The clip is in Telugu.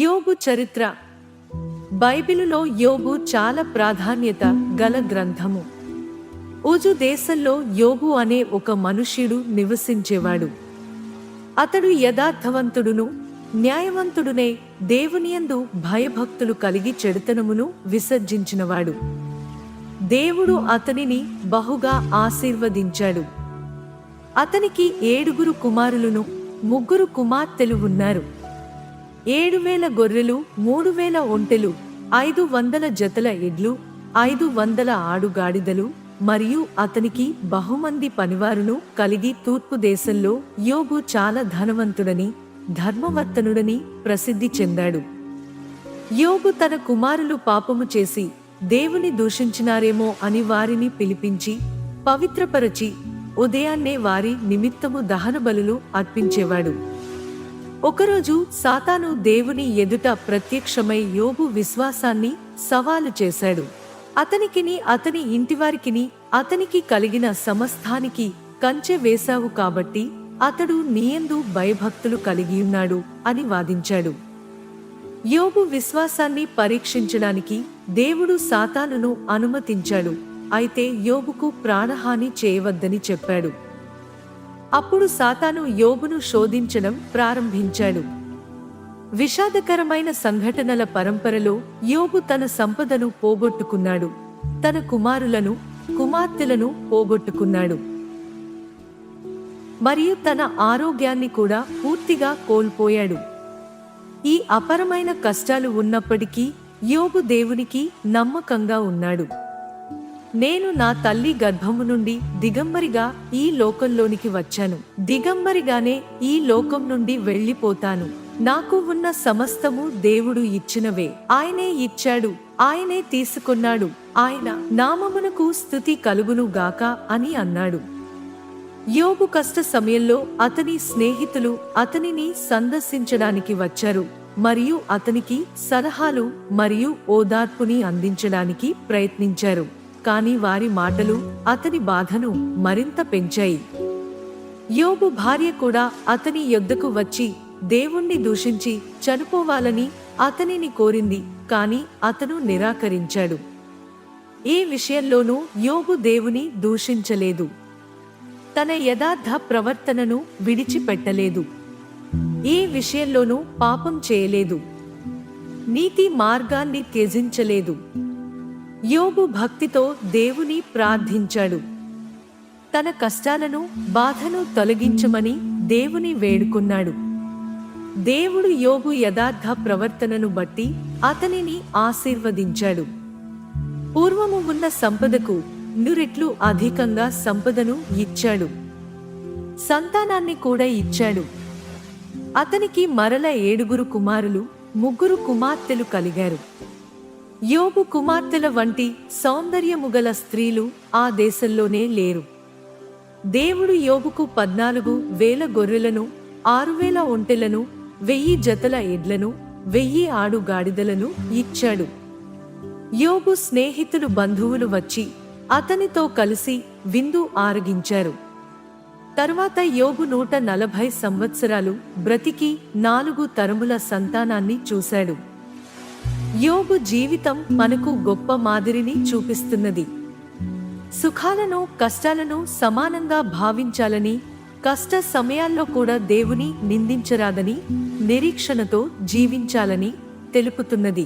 యోబు చరిత్ర. బైబిలులో యోబు చాలా ప్రాధాన్యత గల గ్రంథము. ఊజు దేశంలో యోబు అనే ఒక మనుష్యుడు నివసించేవాడు. అతడు యథార్థవంతుడును న్యాయవంతుడునే, దేవునియందు భయభక్తులు కలిగి చెడుతనమును విసర్జించినవాడు. దేవుడు అతనిని బహుగా ఆశీర్వదించాడు. అతనికి 7 కుమారులును 3 కుమార్తెలు ఉన్నారు. 7,000 గొర్రెలు, 3,000 ఒంటెలు, 500 జతల ఎడ్లు, 500 ఆడుగాడిదలు మరియు అతనికి బహుమంది పనివారును కలిగి తూర్పు దేశంలో యోబు చాలా ధనవంతుడని ధర్మవర్తనుడని ప్రసిద్ధి చెందాడు. యోబు తన కుమారులు పాపము చేసి దేవుని దూషించినారేమో అని వారిని పిలిపించి పవిత్రపరచి ఉదయాన్నే వారి నిమిత్తము దహన బలులు అర్పించేవాడు. ఒకరోజు సాతాను దేవుని ఎదుట ప్రత్యక్షమై యోబు విశ్వాసాన్ని సవాలు చేశాడు. అతనికిని అతని ఇంటివారికిని అతనికి కలిగిన సమస్తానికి కంచె వేశావు కాబట్టి అతడు నీయందు భయభక్తులు కలిగియున్నాడు అని వాదించాడు. యోబు విశ్వాసాన్ని పరీక్షించడానికి దేవుడు సాతానును అనుమతించాడు. అయితే యోబుకు ప్రాణహాని చేయవద్దని చెప్పాడు. అప్పుడు సాతాను యోబును శోధించడం ప్రారంభించాడు. విషాదకరమైన సంఘటనల పరంపరలో యోబు తన సంపదను పోగొట్టుకున్నాడు, తన కుమారులను కుమార్తెలను పోగొట్టుకున్నాడు మరియు తన ఆరోగ్యాన్ని కూడా పూర్తిగా కోల్పోయాడు. ఈ అపరమైన కష్టాలు ఉన్నప్పటికీ యోబు దేవునికి నమ్మకంగా ఉన్నాడు. నేను నా తల్లి గర్భము నుండి దిగంబరిగా ఈ లోకంలోనికి వచ్చాను, దిగంబరిగానే ఈ లోకం నుండి వెళ్ళిపోతాను. నాకు ఉన్న సమస్తము దేవుడు ఇచ్చినవే, ఆయనే ఇచ్చాడు, ఆయనే తీసుకున్నాడు, ఆయన నామమునకు స్తుతి కలుగును గాక అని అన్నాడు. యోబు కష్ట సమయంలో అతని స్నేహితులు అతనిని సందర్శించడానికి వచ్చారు మరియు అతనికి సలహాలు మరియు ఓదార్పుని అందించడానికి ప్రయత్నించారు. కానీ వారి మాటలు అతని బాధను మరింత పెంచాయి. యోబు భార్య కూడా అతని యొద్దకు వచ్చి దేవుణ్ణి దూషించి చనిపోవాలని అతనిని కోరింది, కాని అతను నిరాకరించాడు. ఏ విషయంలోనూ యోబు దేవుని దూషించలేదు, తన యథార్థ ప్రవర్తనను విడిచిపెట్టలేదు, ఏ విషయంలోనూ పాపం చేయలేదు, నీతి మార్గాన్ని త్యజించలేదు. యోబు భక్తితో దేవుని ప్రార్థించాడు. తన కష్టాలను బాధను తొలగించమని దేవుని వేడుకున్నాడు. దేవుడు యోబు యథార్థ ప్రవర్తనను బట్టి అతనిని ఆశీర్వదించాడు. పూర్వము ఉన్న సంపదకు 100 రెట్లు అధికంగా సంపదను ఇచ్చాడు, సంతానాన్ని కూడా ఇచ్చాడు. అతనికి మరల 7 కుమారులు 3 కుమార్తెలు కలిగారు. యోబు కుమార్తెల వంటి సౌందర్యముగల స్త్రీలు ఆ దేశంలోనే లేరు. దేవుడు యోబుకు 14,000 గొర్రెలను, 6,000 ఒంటెలను, 1000 జతల ఎడ్లను, 1000 ఆడుగాడిదలను ఇచ్చాడు. యోబు స్నేహితులు బంధువులు వచ్చి అతనితో కలిసి విందు ఆరగించారు. తరువాత యోబు 140 సంవత్సరాలు బ్రతికి 4 తరముల సంతానాన్ని చూశాడు. యోబు జీవితం మనకు గొప్ప మాదిరిని చూపిస్తున్నది. సుఖాలను కష్టాలను సమానంగా భావించాలని, కష్ట సమయాల్లో కూడా దేవుని నిందించరాదని, నిరీక్షణతో జీవించాలని తెలుపుతున్నది.